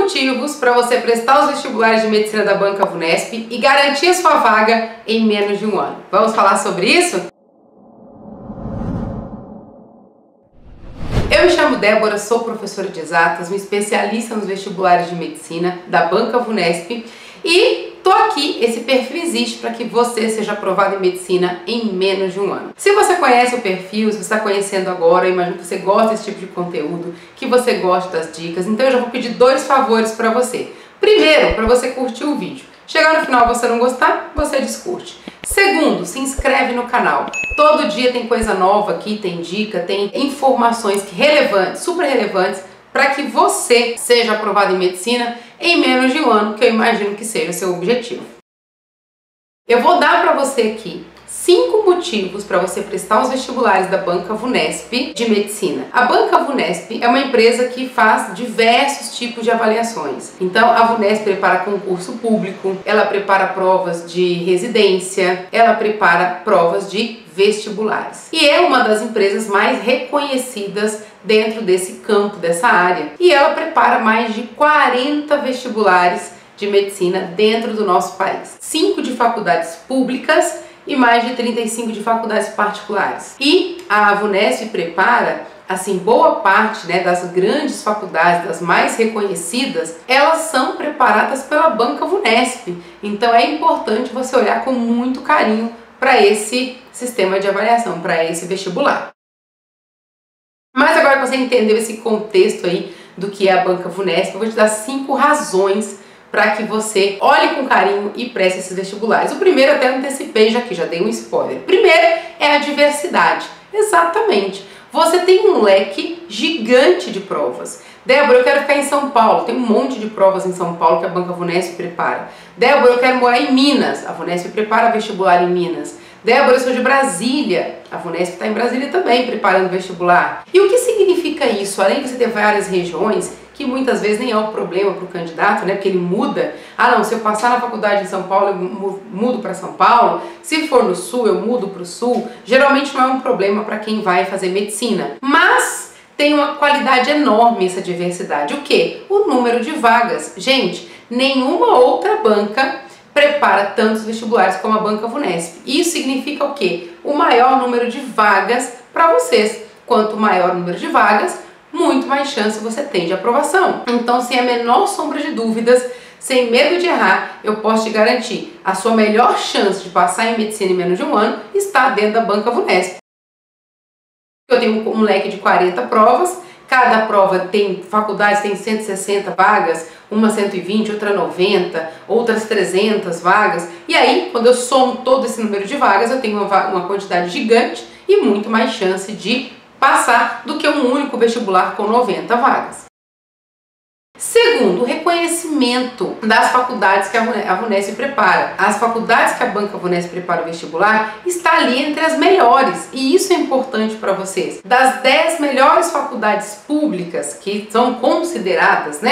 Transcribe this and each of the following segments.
motivos para você prestar os vestibulares de medicina da Banca Vunesp e garantir a sua vaga em menos de um ano. Vamos falar sobre isso? Eu me chamo Débora, sou professora de exatas, uma especialista nos vestibulares de medicina da Banca Vunesp e tô aqui, esse perfil existe para que você seja aprovado em medicina em menos de um ano. Se você conhece o perfil, se você está conhecendo agora, eu imagino que você gosta desse tipo de conteúdo, que você gosta das dicas, então eu já vou pedir dois favores para você. Primeiro, para você curtir o vídeo. Chegar no final você não gostar, você descurte. Segundo, se inscreve no canal. Todo dia tem coisa nova aqui, tem dica, tem informações relevantes, super relevantes, para que você seja aprovado em medicina em menos de um ano, que eu imagino que seja o seu objetivo. Eu vou dar para você aqui 5 motivos para você prestar os vestibulares da Banca Vunesp de medicina. A Banca Vunesp é uma empresa que faz diversos tipos de avaliações. Então a Vunesp prepara concurso público, ela prepara provas de residência, ela prepara provas de vestibulares. E é uma das empresas mais reconhecidas dentro desse campo, dessa área. E ela prepara mais de 40 vestibulares de medicina dentro do nosso país. 5 de faculdades públicas e mais de 35 de faculdades particulares. E a Vunesp prepara, assim, boa parte, das grandes faculdades, das mais reconhecidas, elas são preparadas pela Banca Vunesp. Então é importante você olhar com muito carinho para esse sistema de avaliação, para esse vestibular. Mas agora que você entendeu esse contexto aí do que é a Banca Vunesp, eu vou te dar 5 razões para que você olhe com carinho e preste esses vestibulares. O primeiro até antecipei, já dei um spoiler. Primeiro é a diversidade. Exatamente. Você tem um leque gigante de provas. Débora, eu quero ficar em São Paulo. Tem um monte de provas em São Paulo que a Banca Vunesp prepara. Débora, eu quero morar em Minas. A Vunesp prepara vestibular em Minas. Débora, eu sou de Brasília. A Vunesp está em Brasília também preparando vestibular. E o que significa isso? Além de você ter várias regiões, que muitas vezes nem é um problema para o candidato, porque ele muda. Ah não, se eu passar na faculdade em São Paulo, eu mudo para São Paulo. Se for no Sul, eu mudo para o Sul. Geralmente não é um problema para quem vai fazer medicina. Mas tem uma qualidade enorme essa diversidade. O quê? O número de vagas. Gente, nenhuma outra banca prepara tantos vestibulares como a Banca Vunesp. Isso significa o quê? O maior número de vagas para vocês. Quanto maior o número de vagas, muito mais chance você tem de aprovação. Então, sem a menor sombra de dúvidas, sem medo de errar, eu posso te garantir, a sua melhor chance de passar em medicina em menos de um ano está dentro da Banca Vunesp. Eu tenho um leque de 40 provas, cada prova tem, faculdades tem 160 vagas, uma 120, outra 90, outras 300 vagas, e aí, quando eu somo todo esse número de vagas, eu tenho uma quantidade gigante e muito mais chance de passar do que um único vestibular com 90 vagas. Segundo, o reconhecimento das faculdades que a Vunesp prepara. As faculdades que a Banca Vunesp prepara o vestibular está ali entre as melhores, e isso é importante para vocês. Das 10 melhores faculdades públicas que são consideradas,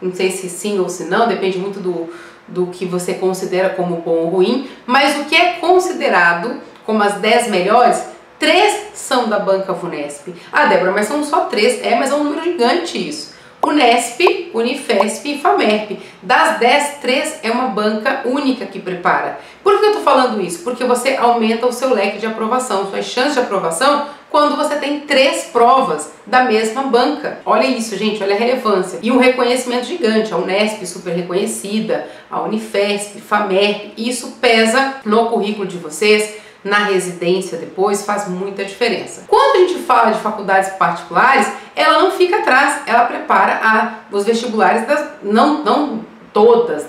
não sei se sim ou se não, depende muito do que você considera como bom ou ruim, mas o que é considerado como as 10 melhores, 3 são da Banca Vunesp. Ah, Débora, mas são só 3. Mas é um número gigante isso. Unesp, Unifesp e Famerp. Das 10, 3 é uma banca única que prepara. Por que eu tô falando isso? Porque você aumenta o seu leque de aprovação, suas chances de aprovação, quando você tem 3 provas da mesma banca. Olha isso, gente, olha a relevância. E um reconhecimento gigante. A Unesp super reconhecida, a Unifesp, Famerp. Isso pesa no currículo de vocês, na residência depois, faz muita diferença. Quando a gente fala de faculdades particulares, ela não fica atrás, ela prepara os vestibulares não todas,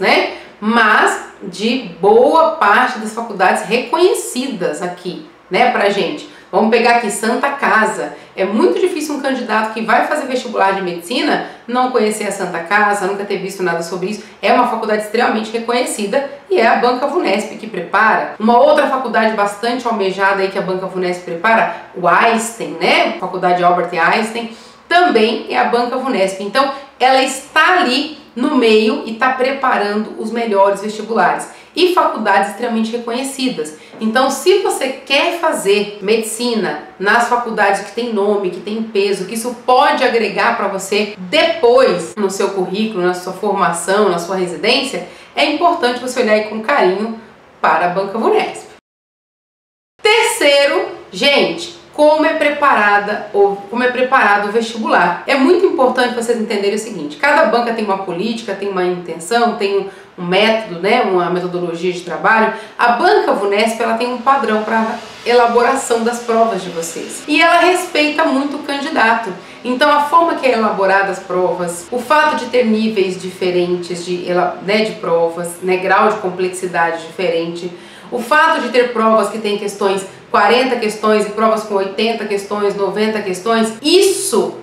mas de boa parte das faculdades reconhecidas aqui, pra gente. Vamos pegar aqui Santa Casa. É muito difícil um candidato que vai fazer vestibular de medicina não conhecer a Santa Casa, nunca ter visto nada sobre isso. É uma faculdade extremamente reconhecida e é a Banca Vunesp que prepara. Uma outra faculdade bastante almejada aí que a Banca Vunesp prepara, o Einstein, Faculdade Albert Einstein, também é a Banca Vunesp. Então, ela está ali no meio e está preparando os melhores vestibulares. e faculdades extremamente reconhecidas. Então, se você quer fazer medicina nas faculdades que tem nome, que tem peso, que isso pode agregar para você depois no seu currículo, na sua formação, na sua residência, é importante você olhar aí com carinho para a Banca Vunesp. Terceiro, gente, como é preparado o vestibular. É muito importante vocês entenderem o seguinte: cada banca tem uma política, tem uma intenção, tem um método, né, uma metodologia de trabalho. A Banca Vunesp, ela tem um padrão para elaboração das provas de vocês. E ela respeita muito o candidato. Então, a forma que é elaborada as provas, o fato de ter níveis diferentes de provas, né, grau de complexidade diferente, o fato de ter provas que tem questões 40 questões e provas com 80 questões, 90 questões, isso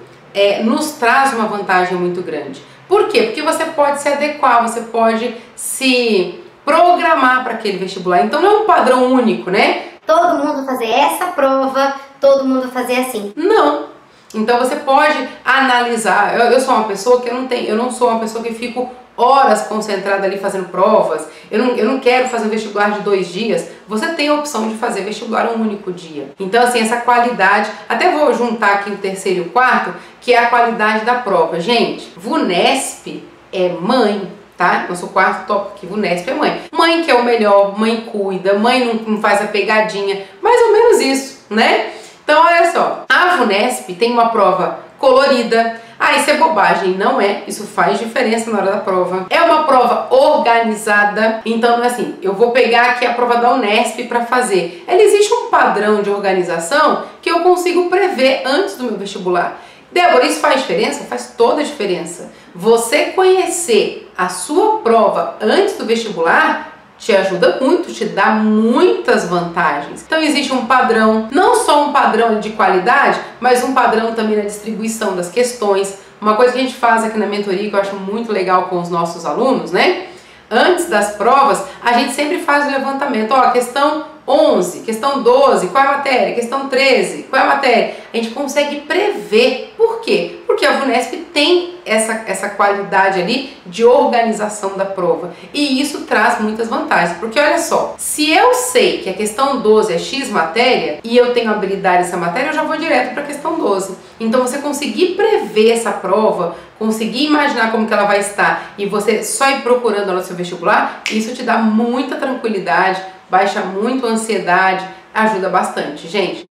nos traz uma vantagem muito grande. Por quê? Porque você pode se adequar, você pode se programar para aquele vestibular. Então não é um padrão único, né? Todo mundo fazer essa prova, todo mundo fazer assim. Não. Então você pode analisar. Eu sou uma pessoa que eu não sou uma pessoa que fico horas concentrada ali fazendo provas. Eu não quero fazer um vestibular de 2 dias. Você tem a opção de fazer vestibular um único dia. Então, assim, essa qualidade, até vou juntar aqui o terceiro e o quarto, que é a qualidade da prova. Gente, Vunesp é mãe, tá? Nosso quarto tópico aqui, Vunesp é mãe. Mãe que é o melhor, mãe cuida, mãe não faz a pegadinha, mais ou menos isso, né? Então, olha só, a Vunesp tem uma prova colorida. Ah, isso é bobagem. Não é, isso faz diferença na hora da prova. É uma prova organizada, então não é assim, eu vou pegar aqui a prova da Unesp para fazer. Ela existe um padrão de organização que eu consigo prever antes do meu vestibular. Débora, isso faz diferença? Faz toda a diferença. Você conhecer a sua prova antes do vestibular te ajuda muito, te dá muitas vantagens. Então existe um padrão, não só um padrão de qualidade, mas um padrão também na distribuição das questões. Uma coisa que a gente faz aqui na mentoria, que eu acho muito legal com os nossos alunos, né? Antes das provas, a gente sempre faz o levantamento. Ó, questão 11, questão 12, qual é a matéria? Questão 13, qual é a matéria? A gente consegue prever. Por quê? Porque a Vunesp tem essa qualidade ali de organização da prova. E isso traz muitas vantagens. Porque olha só, se eu sei que a questão 12 é X matéria e eu tenho habilidade nessa matéria, eu já vou direto para a questão 12. Então você conseguir prever essa prova, conseguir imaginar como que ela vai estar e você só ir procurando ela no seu vestibular, isso te dá muita tranquilidade, baixa muito a ansiedade, ajuda bastante, gente.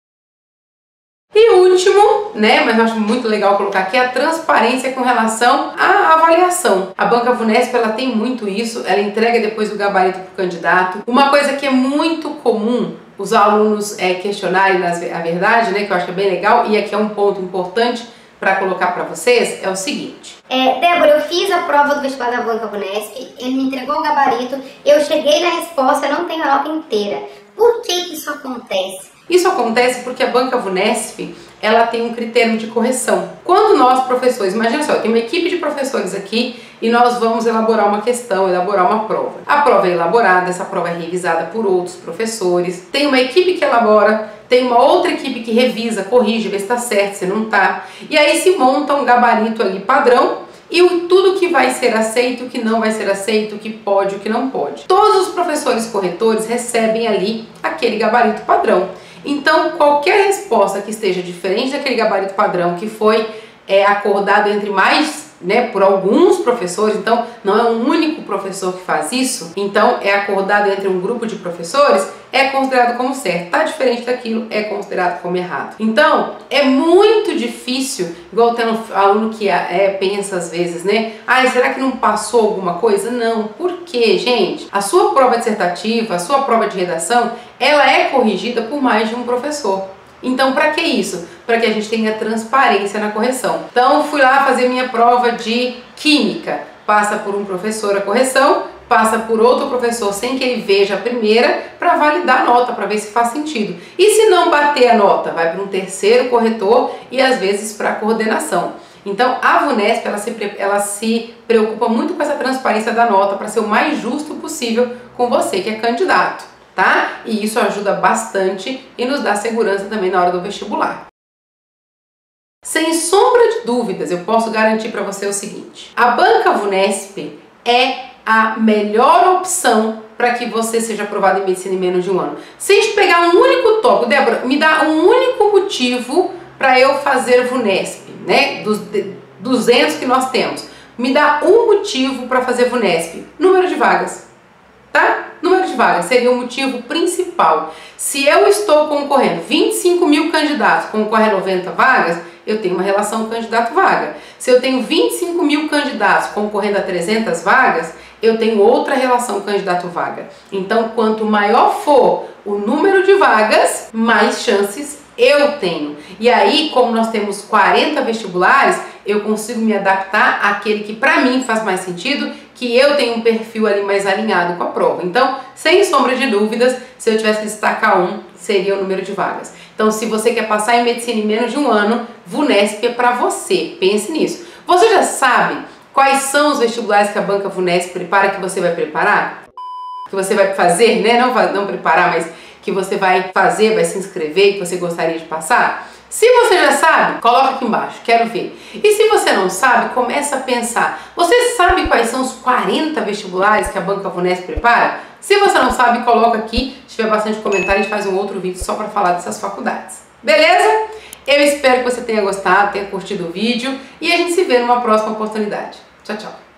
E último, né, mas eu acho muito legal colocar aqui, a transparência com relação à avaliação. A Banca Vunesp, ela tem muito isso, ela entrega depois o gabarito para o candidato. Uma coisa que é muito comum os alunos questionarem a verdade, né, que eu acho que é bem legal, e aqui é um ponto importante para colocar para vocês, é o seguinte. Débora, eu fiz a prova do vestibular da Banca Vunesp, ele me entregou o gabarito, eu cheguei na resposta, não tenho a nota inteira. Por que isso acontece? Isso acontece porque a Banca Vunesp, ela tem um critério de correção. Quando nós, professores, imagina só, tem uma equipe de professores aqui e nós vamos elaborar uma questão, elaborar uma prova. A prova é elaborada, essa prova é revisada por outros professores, tem uma equipe que elabora, tem uma outra equipe que revisa, corrige, vê se está certo, se não está. E aí se monta um gabarito ali padrão e tudo que vai ser aceito, o que não vai ser aceito, o que pode, o que não pode. Todos os professores corretores recebem ali aquele gabarito padrão. Então, qualquer resposta que esteja diferente daquele gabarito padrão que foi acordado entre mais, né, por alguns professores, então não é um único professor que faz isso, então é acordado entre um grupo de professores, é considerado como certo. Tá diferente daquilo, é considerado como errado. Então, é muito difícil, igual tem um aluno que pensa às vezes, né? Ah, será que não passou alguma coisa? Não. Por quê, gente? A sua prova dissertativa, a sua prova de redação, ela é corrigida por mais de um professor. Então, para que isso? Para que a gente tenha transparência na correção. Então, fui lá fazer minha prova de química. Passa por um professor a correção, passa por outro professor sem que ele veja a primeira para validar a nota, para ver se faz sentido. E se não bater a nota, vai para um terceiro corretor e às vezes para a coordenação. Então, a Vunesp, ela se preocupa muito com essa transparência da nota para ser o mais justo possível com você que é candidato, tá? E isso ajuda bastante e nos dá segurança também na hora do vestibular. Sem sombra de dúvidas, eu posso garantir para você o seguinte: a Banca Vunesp é a melhor opção para que você seja aprovado em medicina em menos de um ano? Se a gente pegar um único tópico, Débora, me dá um único motivo para eu fazer VUNESP, né? Dos 200 que nós temos. Me dá um motivo para fazer VUNESP. Número de vagas, tá? Número de vagas seria o motivo principal. Se eu estou concorrendo 25 mil candidatos, concorre a 90 vagas, eu tenho uma relação candidato-vaga. Se eu tenho 25 mil candidatos concorrendo a 300 vagas, eu tenho outra relação candidato-vaga. Então, quanto maior for o número de vagas, mais chances eu tenho. E aí, como nós temos 40 vestibulares, eu consigo me adaptar àquele que para mim faz mais sentido, que eu tenho um perfil ali mais alinhado com a prova. Então, sem sombra de dúvidas, se eu tivesse que destacar um, seria o número de vagas. Então, se você quer passar em medicina em menos de um ano, VUNESP é para você. Pense nisso. Você já sabe quais são os vestibulares que a banca VUNESP prepara, que você vai preparar? Que você vai fazer, né? Não preparar, mas que você vai fazer, vai se inscrever, que você gostaria de passar? Se você já sabe, coloca aqui embaixo, quero ver. E se você não sabe, começa a pensar. Você sabe quais são os 40 vestibulares que a banca VUNESP prepara? Se você não sabe, coloca aqui. Se tiver bastante comentário, a gente faz um outro vídeo só para falar dessas faculdades. Beleza? Eu espero que você tenha gostado, tenha curtido o vídeo e a gente se vê numa próxima oportunidade. Tchau, tchau.